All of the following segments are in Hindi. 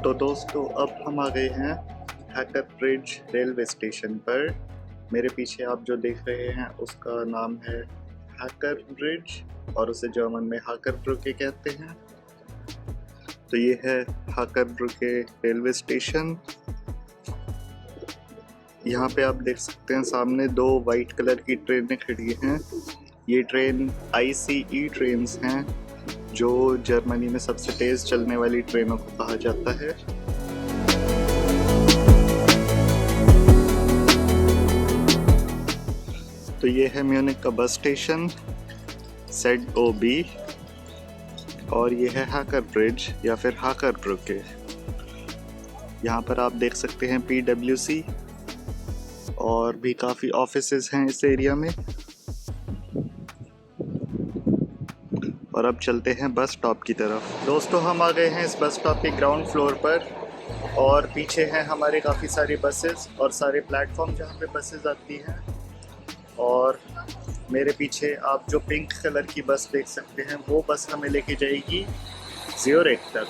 तो दोस्तों अब हम आ गए हैं हैकर ब्रिज रेलवे स्टेशन पर। मेरे पीछे आप जो देख रहे हैं उसका नाम है हैकर ब्रिज और उसे जर्मन में हाकर ब्रुके कहते हैं। तो ये है हाकर ब्रुके रेलवे स्टेशन। यहाँ पे आप देख सकते हैं सामने दो वाइट कलर की ट्रेनें खड़ी हैं। ये ट्रेन ICE ट्रेन्स हैं जो जर्मनी में सबसे तेज चलने वाली ट्रेनों को कहा जाता है। तो ये है म्यूनिक का बस स्टेशन ZOB और ये है हाकर ब्रिज या फिर हाकर ब्रुके। यहाँ पर आप देख सकते हैं PwC और भी काफ़ी ऑफिसेज हैं इस एरिया में। और अब चलते हैं बस स्टॉप की तरफ। दोस्तों हम आ गए हैं इस बस स्टॉप के ग्राउंड फ्लोर पर और पीछे हैं हमारे काफ़ी सारी बसेस और सारे प्लेटफॉर्म जहाँ पे बसेस आती हैं। और मेरे पीछे आप जो पिंक कलर की बस देख सकते हैं वो बस हमें लेके जाएगी ज्यूरिख तक।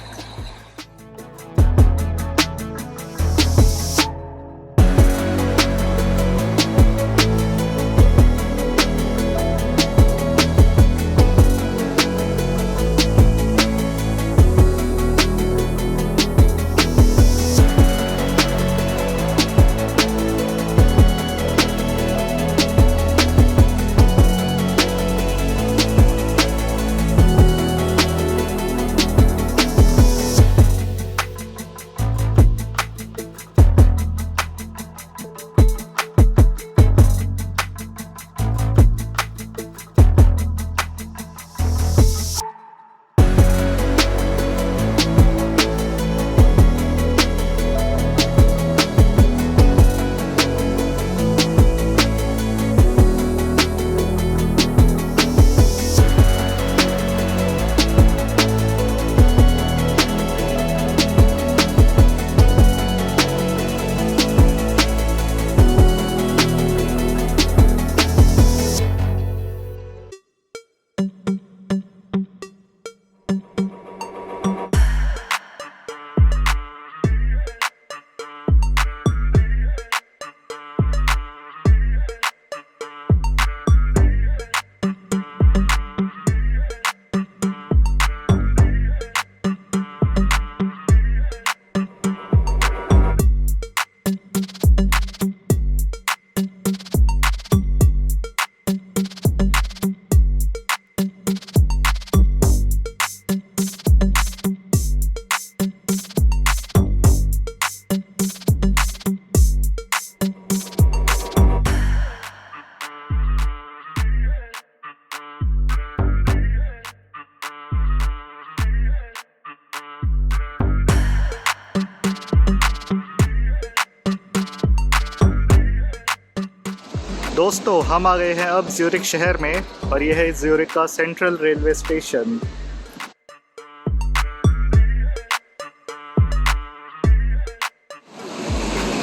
दोस्तों हम आ गए हैं अब ज्यूरिख शहर में और यह है ज्यूरिख का सेंट्रल रेलवे स्टेशन।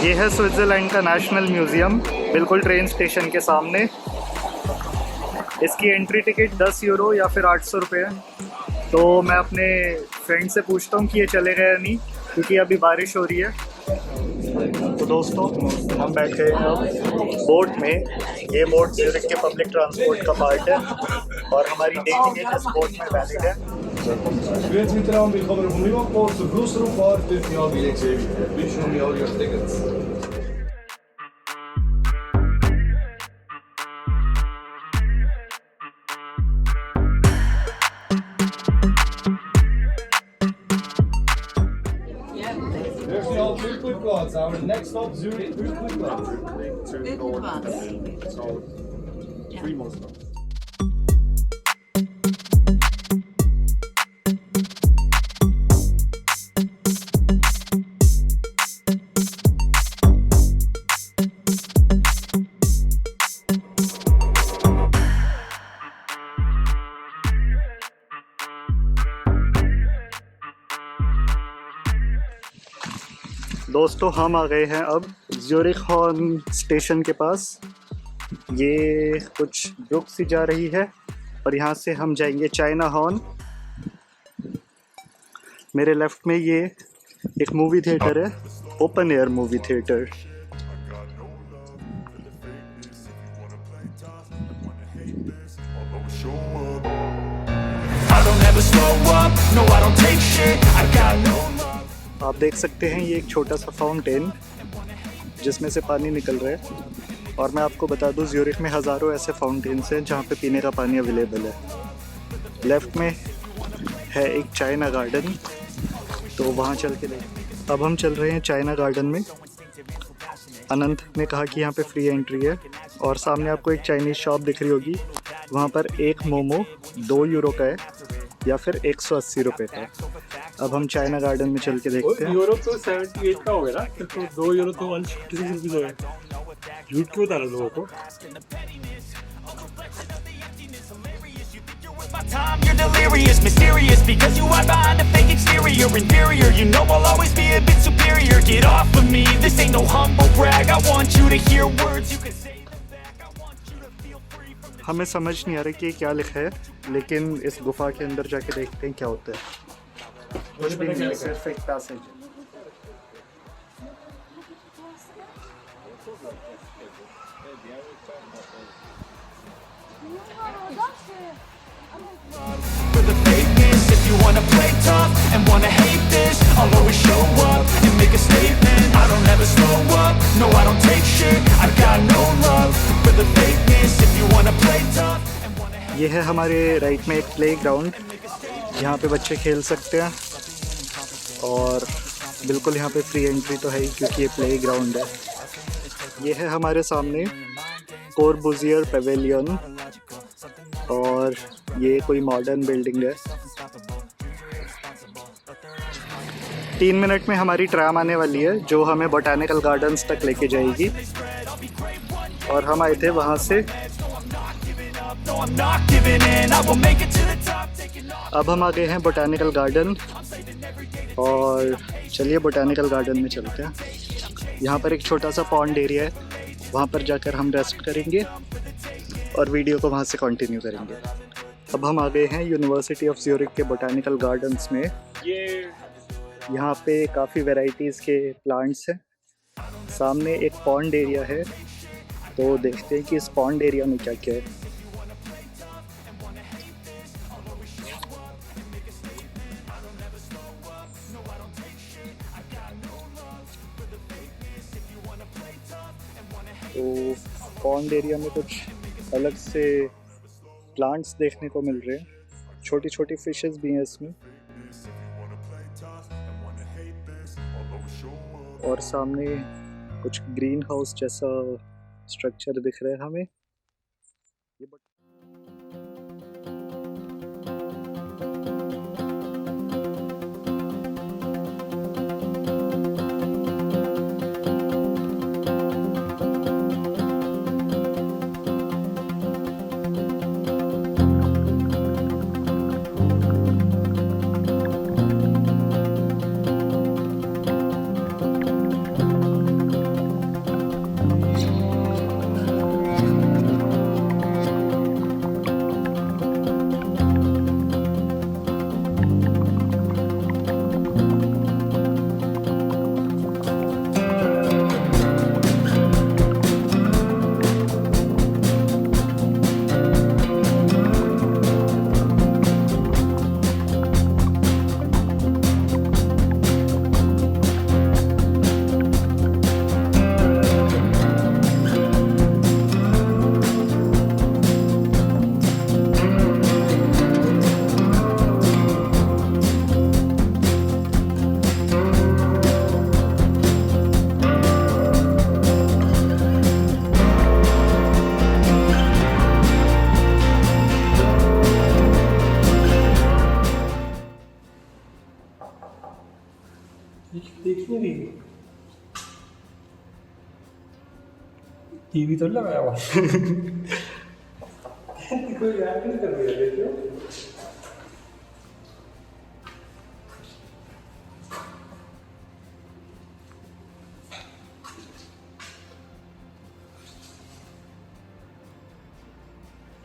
ये है स्विट्ज़रलैंड का नेशनल म्यूज़ियम बिल्कुल ट्रेन स्टेशन के सामने। इसकी एंट्री टिकट 10 यूरो या फिर 800 रुपये है। तो मैं अपने फ्रेंड से पूछता हूँ कि ये चलेगा या नहीं, क्योंकि अभी बारिश हो रही है। तो दोस्तों हम बैठे हैं अब बोट में। ये बोट ज्यूरिख के पब्लिक ट्रांसपोर्ट का पार्ट है और हमारी डे टिकट इस बोट में वैलिड है। Our next stop, Zurich, Buchenwald. So 3 more stops. दोस्तों हम आ गए हैं अब ज्यूरिख हॉर्न स्टेशन के पास। ये कुछ रुक सी जा रही है और यहाँ से हम जाएंगे चाइना हॉर्न। मेरे लेफ़्ट में ये एक मूवी थिएटर है, open air movie theatre. I don't ever slow up, no I don't take shit, I got no love. आप देख सकते हैं ये एक छोटा सा फाउंटेन जिसमें से पानी निकल रहा है। और मैं आपको बता दूं ज़्यूरिख में हज़ारों ऐसे फाउंटेन्स हैं जहाँ पे पीने का पानी अवेलेबल है। लेफ़्ट में है एक चाइना गार्डन, तो वहाँ चल के देखें। अब हम चल रहे हैं चाइना गार्डन में। अनंत ने कहा कि यहाँ पे फ्री एंट्री है और सामने आपको एक चाइनीज़ शॉप दिख रही होगी, वहाँ पर एक मोमो 2 यूरो का है या फिर 180 रुपये का। अब हम चाइना गार्डन में चल के देखते हैं। यूरो तो 78 का हो गया ना, तो 2 यूरो तो 156 रुपीज़ हो गया। झूठ क्यों बता रहे लोगों को? My time, you're delirious, mysterious, because you hide behind a fake exterior, inferior, you know I'll always be a bit superior, get off of me, this ain't no humble brag, I want you to hear words, you can say them back, I want you to feel free from the... हमें समझ नहीं आ रहा कि ये क्या लिखा है, लेकिन इस गुफा के अंदर जाके देखते हैं क्या होता है। कुछ भी नहीं, सिर्फ एक पैसेज है। For the fakeness, if you wanna play tough and wanna hate this, I'll always show up and make a statement. I don't ever slow up, no I don't take shit, I've got no love for the fakeness, if you wanna play tough and wanna hate. ये है हमारे राइट में एक प्ले ग्राउंड, यहाँ पे बच्चे खेल सकते हैं और बिल्कुल यहाँ पे फ्री एंट्री तो है ही क्योंकि ये प्ले ग्राउंड है। ये है हमारे सामने कोर्बुजियर पेवेलियन और ये कोई मॉडर्न बिल्डिंग है। 3 मिनट में हमारी ट्राम आने वाली है जो हमें बोटैनिकल गार्डन्स तक लेके जाएगी और हम आए थे वहाँ से। No, I'm not giving in, I will make it to the top, taking off. अब हम आ गए हैं बोटैनिकल गार्डन और चलिए बोटैनिकल गार्डन में चलते हैं। यहाँ पर एक छोटा सा पॉन्ड एरिया है, वहाँ पर जाकर हम रेस्ट करेंगे और वीडियो को वहाँ से कंटिन्यू करेंगे। अब हम आ गए हैं यूनिवर्सिटी ऑफ ज़्यूरिख के बोटैनिकल गार्डन्स में। यहाँ पे काफ़ी वैरायटीज़ के प्लांट्स हैं। सामने एक पॉन्ड एरिया है, तो देखते हैं कि इस पॉन्ड एरिया में क्या क्या है। तो पॉन्ड एरिया में कुछ अलग से प्लांट्स देखने को मिल रहे हैं, छोटी छोटी फिशेस भी हैं इसमें। और सामने कुछ ग्रीन हाउस जैसा स्ट्रक्चर दिख रहा है हमें। देखिए नहीं, टीवी तो लगाया हुआ कोई याद नहीं कर रही है। देखियो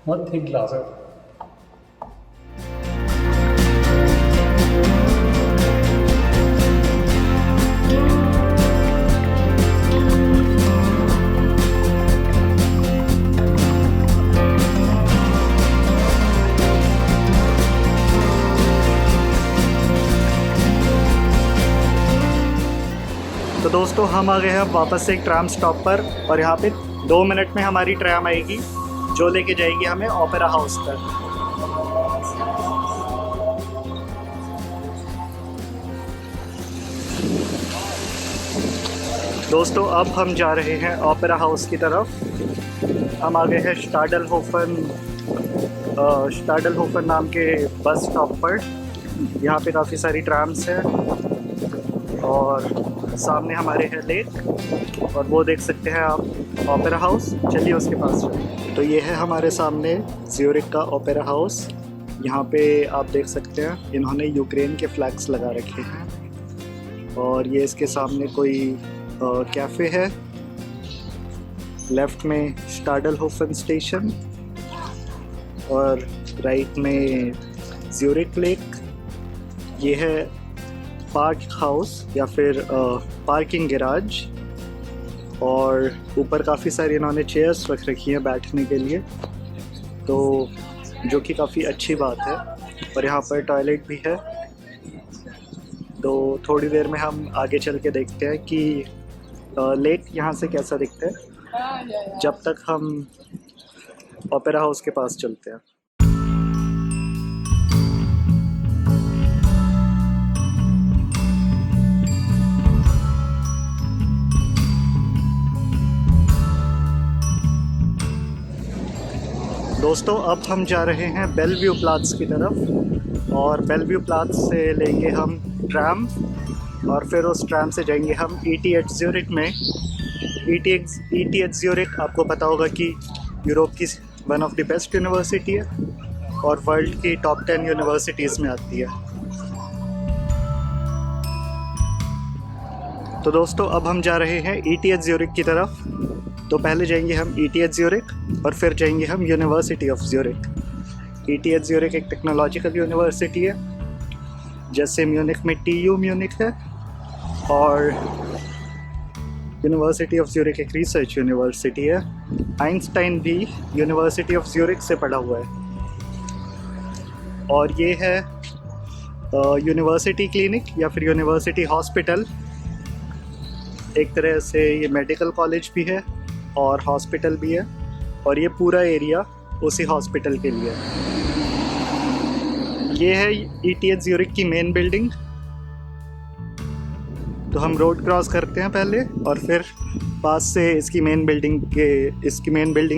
बहुत थिक ग्लास है। दोस्तों हम आ गए हैं वापस से एक ट्राम स्टॉप पर और यहाँ पे 2 मिनट में हमारी ट्राम आएगी जो लेके जाएगी हमें ओपेरा हाउस तक। दोस्तों अब हम जा रहे हैं ओपेरा हाउस की तरफ। हम आ गए हैं स्टाडलहोफन नाम के बस स्टॉप पर। यहाँ पे काफ़ी सारी ट्राम्स हैं और सामने हमारे है लेक और वो देख सकते हैं आप ओपेरा हाउस। चलिए उसके पास चलिए। तो ये है हमारे सामने ज्यूरिख का ओपेरा हाउस। यहाँ पे आप देख सकते हैं इन्होंने यूक्रेन के फ्लैग्स लगा रखे हैं और ये इसके सामने कोई कैफ़े है। लेफ़्ट में स्टाडलहोफन स्टेशन और राइट में ज्यूरिख लेक। ये है पार्क हाउस या फिर पार्किंग गैराज और ऊपर काफ़ी सारी इन्होंने चेयर्स रख रखी हैं बैठने के लिए, तो जो कि काफ़ी अच्छी बात है। और यहाँ पर टॉयलेट भी है। तो थोड़ी देर में हम आगे चल के देखते हैं कि लेक यहाँ से कैसा दिखता है, जब तक हम ओपेरा हाउस के पास चलते हैं। दोस्तों अब हम जा रहे हैं बेलव्यू प्लाट्स की तरफ और बेलव्यू प्लाट्स से लेंगे हम ट्राम और फिर उस ट्राम से जाएंगे हम ETH ज्यूरिख में। ETH ज्यूरिख आपको पता होगा कि यूरोप की one of the best university है और वर्ल्ड की टॉप 10 यूनिवर्सिटीज़ में आती है। तो दोस्तों अब हम जा रहे हैं ETH ज्यूरिख की तरफ। तो पहले जाएंगे हम ETH ज्यूरिख और फिर जाएंगे हम university of Zurich. ETH Zurich एक टेक्नोलॉजिकल यूनिवर्सिटी है, जैसे म्यूनिख में TU म्यूनिख है, और यूनिवर्सिटी ऑफ ज्यूरिख एक रिसर्च यूनिवर्सिटी है। आइंस्टाइन भी यूनिवर्सिटी ऑफ ज्यूरिख से पढ़ा हुआ है। और ये है यूनिवर्सिटी क्लिनिक या फिर यूनिवर्सिटी हॉस्पिटल। एक तरह से ये मेडिकल कॉलेज भी है और हॉस्पिटल भी है और ये पूरा एरिया उसी हॉस्पिटल के लिए है। ये है ETH ज्यूरिख की मेन बिल्डिंग। तो हम रोड क्रॉस करते हैं पहले और फिर पास से इसकी मेन बिल्डिंग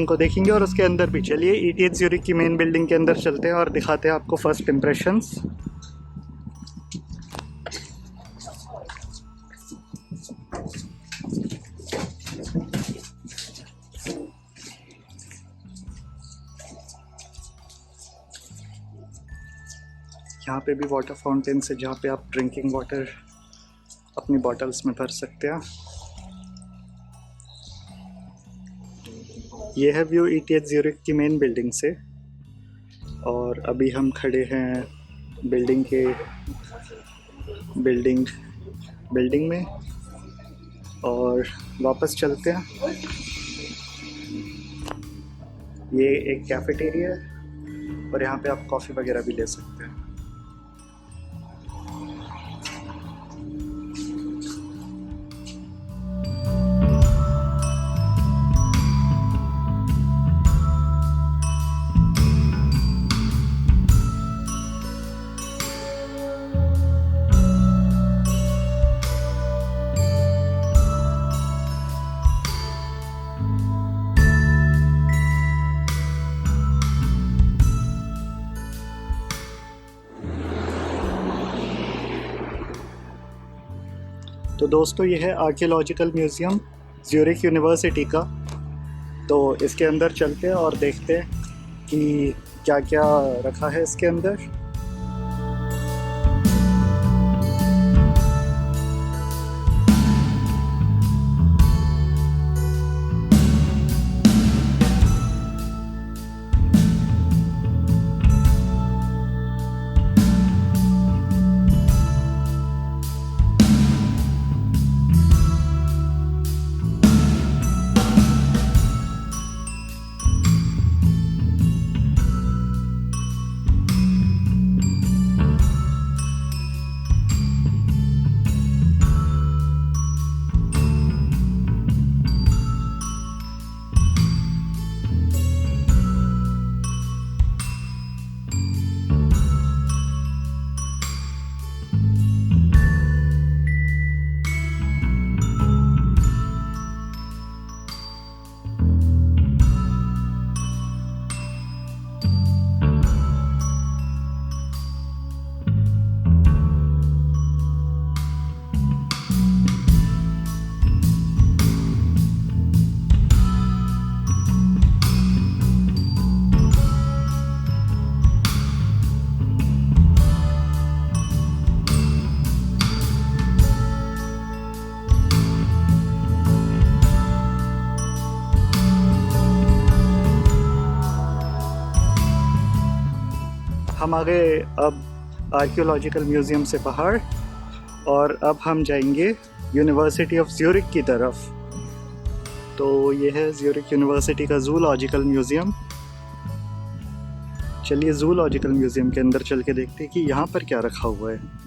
को देखेंगे और उसके अंदर भी। चलिए ETH ज्यूरिख की मेन बिल्डिंग के अंदर चलते हैं और दिखाते हैं आपको फर्स्ट इम्प्रेशंस। यहाँ पे भी वाटर फाउंटेन्स है जहाँ पे आप ड्रिंकिंग वाटर अपनी बॉटल्स में भर सकते हैं। ये है व्यू ETH ज्यूरिख की मेन बिल्डिंग से और अभी हम खड़े हैं बिल्डिंग में और वापस चलते हैं। ये एक कैफेटेरिया है और यहाँ पे आप कॉफ़ी वगैरह भी ले सकते हैं। तो दोस्तों ये है आर्कियोलॉजिकल म्यूज़ियम ज्यूरिख यूनिवर्सिटी का। तो इसके अंदर चलते हैं और देखते हैं कि क्या क्या रखा है इसके अंदर। हम आ गए अब आर्कियोलॉजिकल म्यूज़ियम से बाहर और अब हम जाएंगे यूनिवर्सिटी ऑफ ज़्यूरिख की तरफ। तो ये है ज़्यूरिख यूनिवर्सिटी का ज़ूलॉजिकल म्यूज़ियम। चलिए ज़ूलॉजिकल म्यूज़ियम के अंदर चल के देखते हैं कि यहाँ पर क्या रखा हुआ है।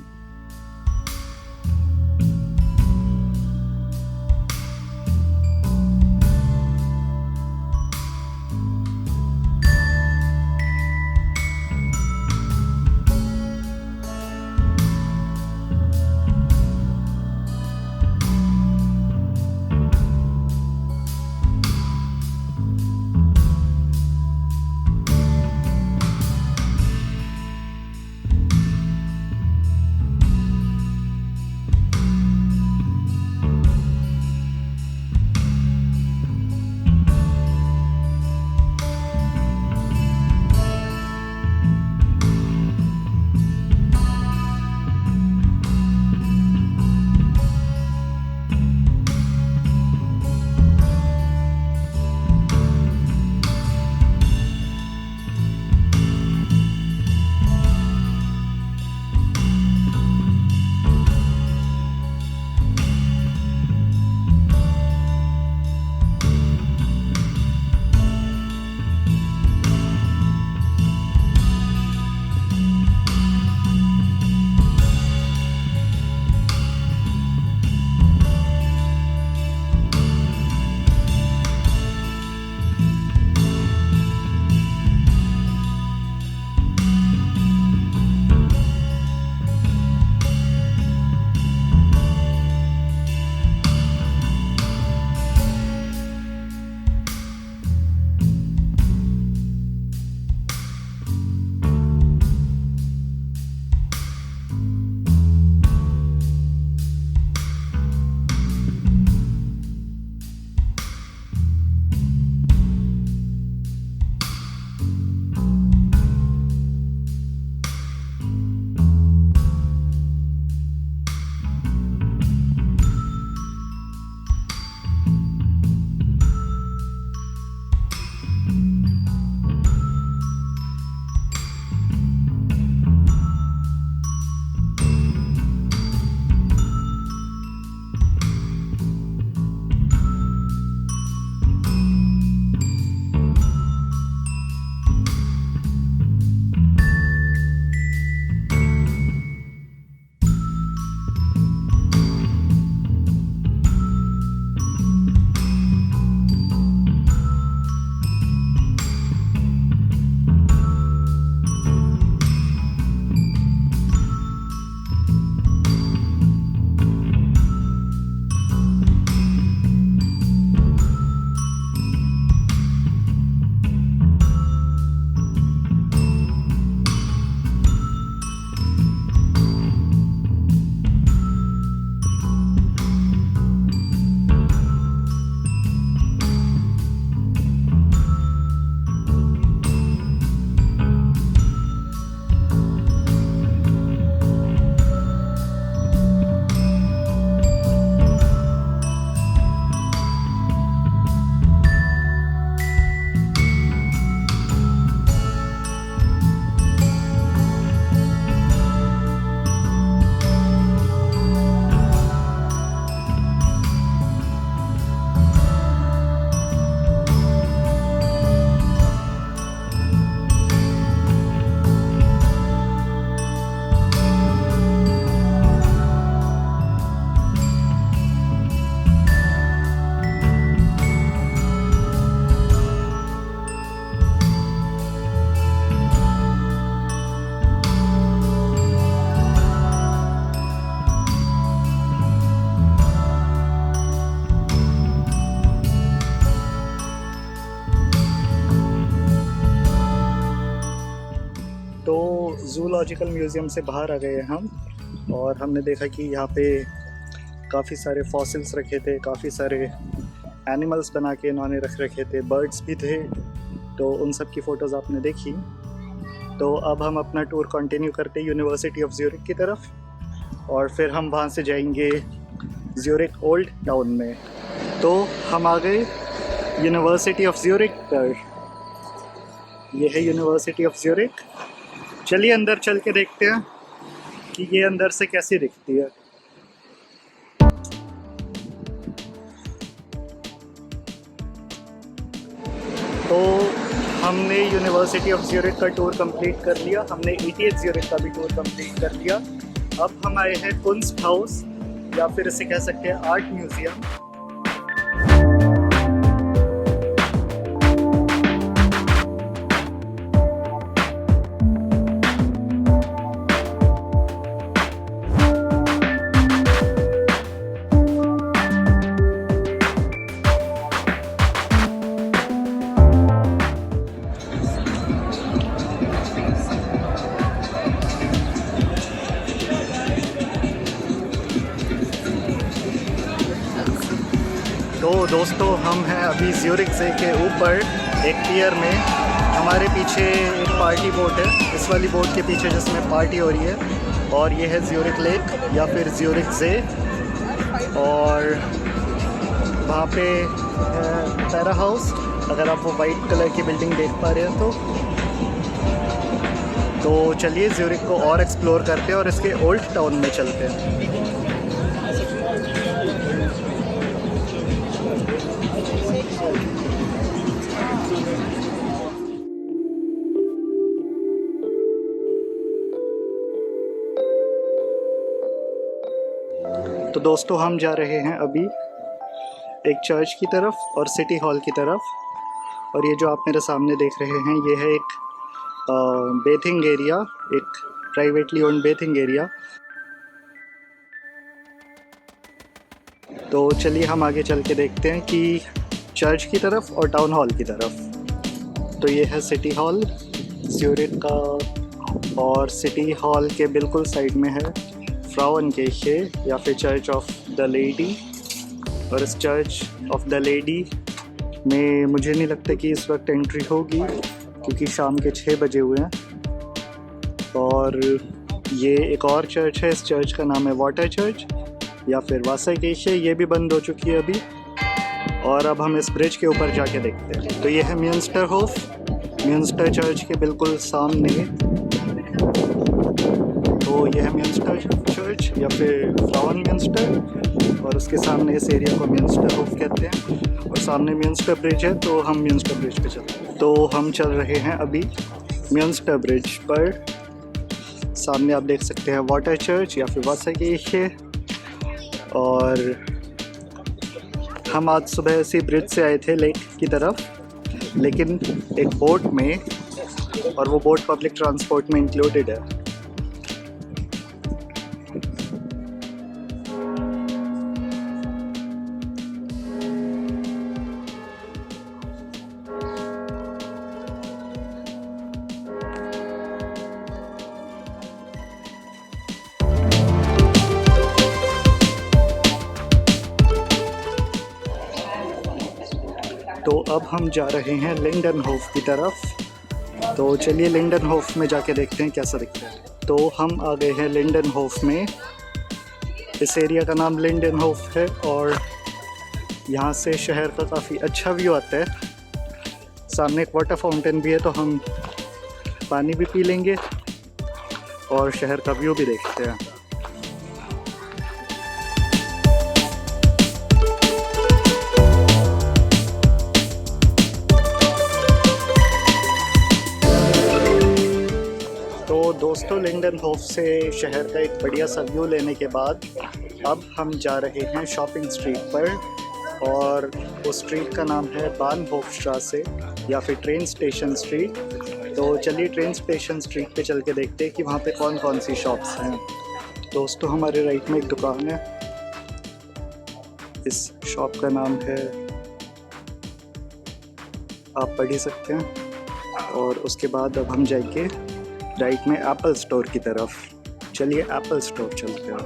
ज़ूलॉजिकल म्यूज़ियम से बाहर आ गए हम और हमने देखा कि यहाँ पे काफ़ी सारे फॉसिल्स रखे थे, काफ़ी सारे एनिमल्स बना के इन्होंने रख रखे थे, बर्ड्स भी थे, तो उन सब की फ़ोटोज़ आपने देखी। तो अब हम अपना टूर कंटिन्यू करते यूनिवर्सिटी ऑफ ज़्यूरिख की तरफ और फिर हम वहाँ से जाएंगे ज़्यूरिख ओल्ड टाउन में। तो हम आ गए यूनिवर्सिटी ऑफ ज़्यूरिख पर। यह है यूनिवर्सिटी ऑफ ज़्यूरिख चलिए अंदर चल के देखते हैं कि ये अंदर से कैसी दिखती है। तो हमने यूनिवर्सिटी ऑफ ज्यूरिख का टूर कंप्लीट कर लिया, हमने ETH ज्यूरिख का भी टूर कंप्लीट कर लिया। अब हम आए हैं कुंस्ट हाउस, या फिर इसे कह सकते हैं आर्ट म्यूजियम। तो दोस्तों हम हैं अभी ज्यूरिख से के ऊपर एक पियर में। हमारे पीछे एक पार्टी बोट है, इस वाली बोट के पीछे जिसमें पार्टी हो रही है, और ये है ज्यूरिख लेक या फिर ज्यूरिख से। और वहाँ पे पैरा हाउस, अगर आप वो वाइट कलर की बिल्डिंग देख पा रहे हैं तो चलिए ज्यूरिख को और एक्सप्लोर करते हैं और इसके ओल्ड टाउन में चलते हैं। तो दोस्तों हम जा रहे हैं अभी एक चर्च की तरफ और सिटी हॉल की तरफ। और ये जो आप मेरे सामने देख रहे हैं ये है एक बेथिंग एरिया, एक प्राइवेटली ओन्ड बेथिंग एरिया। तो चलिए हम आगे चल के देखते हैं कि चर्च की तरफ और टाउन हॉल की तरफ। तो ये है सिटी हॉल ज्यूरिख का, और सिटी हॉल के बिल्कुल साइड में है फ्राउएनकीर्che या फिर चर्च ऑफ द लेडी। और इस चर्च ऑफ द लेडी में मुझे नहीं लगता कि इस वक्त एंट्री होगी, क्योंकि शाम के 6 बजे हुए हैं। और ये एक और चर्च है, इस चर्च का नाम है वाटर चर्च या फिर वासाकीर्che, ये भी बंद हो चुकी है अभी। और अब हम इस ब्रिज के ऊपर जाके देखते हैं। तो ये है म्यून्स्टरहोफ, म्यून्स्टर चर्च के बिल्कुल सामने। तो ये है म्यून्स्टर चर्च या फिर फ्राउएनम्यून्स्टर, और उसके सामने इस एरिया को म्यून्स्टरहोफ कहते हैं। और सामने म्यून्स्टर ब्रिज है, तो हम म्यून्स्टर ब्रिज पे चलते हैं। तो हम चल रहे हैं अभी म्यून्स्टर ब्रिज पर। सामने आप देख सकते हैं वाटर चर्च या फिर वासाकीर्che। और हम आज सुबह इसी ब्रिज से आए थे लेक की तरफ, लेकिन एक बोट में, और वो बोट पब्लिक ट्रांसपोर्ट में इंक्लूडेड है। तो अब हम जा रहे हैं लिंडनहोफ की तरफ। तो चलिए लिंडनहोफ में जाके देखते हैं कैसा दिखता है। तो हम आ गए हैं लिंडनहोफ में। इस एरिया का नाम लिंडनहोफ है और यहाँ से शहर का काफ़ी अच्छा व्यू आता है। सामने एक वाटर फाउंटेन भी है, तो हम पानी भी पी लेंगे और शहर का व्यू भी देखते हैं। तो दोस्तों लिंडनहोफ से शहर का एक बढ़िया सा व्यू लेने के बाद अब हम जा रहे हैं शॉपिंग स्ट्रीट पर, और उस स्ट्रीट का नाम है बानहोफस्ट्रासे या फिर ट्रेन स्टेशन स्ट्रीट। तो चलिए ट्रेन स्टेशन स्ट्रीट पे चल के देखते हैं कि वहाँ पे कौन कौन सी शॉप्स हैं। दोस्तों हमारे राइट में एक दुकान है, इस शॉप का नाम है, आप पढ़ ही सकते हैं। और उसके बाद अब हम जाएंगे राइट में एप्पल स्टोर की तरफ। चलिए एप्पल स्टोर चलते हैं।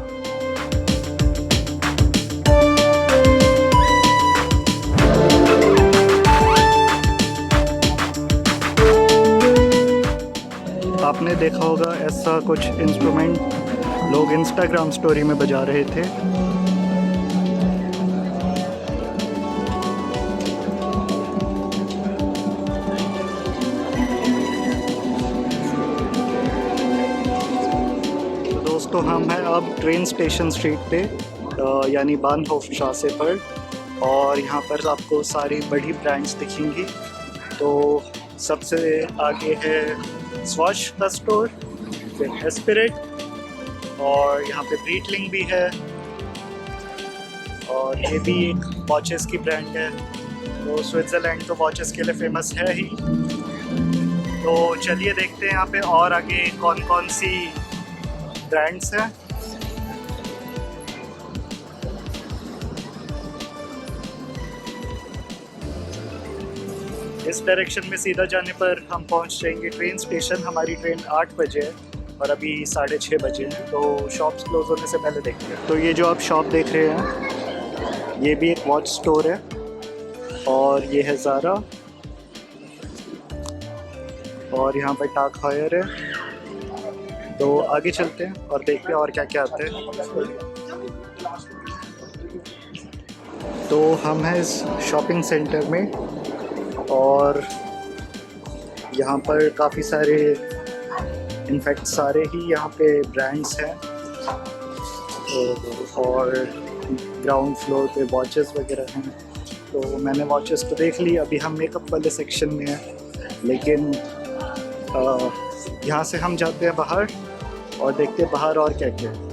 आपने देखा होगा ऐसा कुछ इंस्ट्रूमेंट लोग इंस्टाग्राम स्टोरी में बजा रहे थे। दोस्तों हम हैं अब ट्रेन स्टेशन स्ट्रीट पे यानी बानहोफस्ट्रासे पर, और यहाँ पर आपको सारी बड़ी ब्रांड्स दिखेंगी। तो सबसे आगे है स्वॉश का स्टोर, फिर एस्पिरिट, और यहाँ पे ब्रीटलिंग भी है, और ये भी एक वॉचेस की ब्रांड है। तो स्विट्ज़रलैंड तो वॉचेस के लिए फेमस है ही। तो चलिए देखते हैं यहाँ पे और आगे कौन कौन सी ब्रांड्स हैं। इस डायरेक्शन में सीधा जाने पर हम पहुंच जाएंगे ट्रेन स्टेशन। हमारी ट्रेन 8 बजे है और अभी 6:30 बजे हैं, तो शॉप्स क्लोज होने से पहले देखते हैं। तो ये जो आप शॉप देख रहे हैं ये भी एक वॉच स्टोर है, और ये है ज़ारा, और यहाँ पर टाग हeuer है। तो आगे चलते हैं और देखते हैं और क्या क्या आता है। तो हम हैं इस शॉपिंग सेंटर में, और यहाँ पर काफ़ी सारे, इनफैक्ट सारे ही यहाँ पे ब्रांड्स हैं, और ग्राउंड फ्लोर पे वॉचेस वगैरह हैं। तो मैंने वॉचेस तो देख ली, अभी हम मेकअप वाले सेक्शन में हैं, लेकिन यहाँ से हम जाते हैं बाहर और देखते हैं बाहर और क्या क्या है।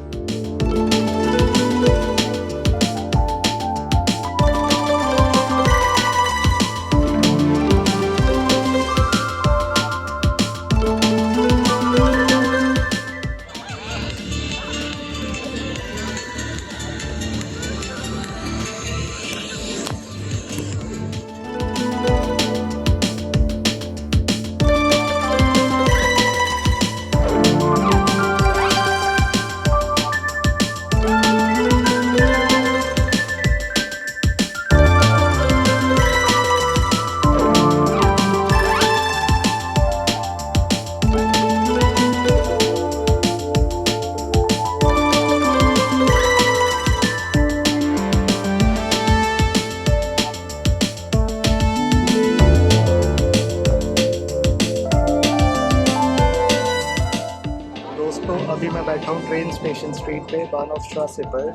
अभी मैं बैठा हूँ ट्रेन स्टेशन स्ट्रीट पे बानहोफस्ट्रासे पर,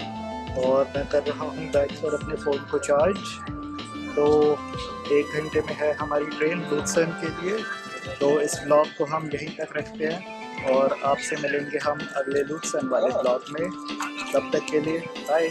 और मैं कर रहा हूँ बैठ कर अपने फ़ोन को चार्ज। तो 1 घंटे में है हमारी ट्रेन लुत्सेन के लिए। तो इस ब्लॉग को हम यहीं तक रखते हैं और आपसे मिलेंगे हम अगले लुत्सेन वाले ब्लॉग में। तब तक के लिए बाय।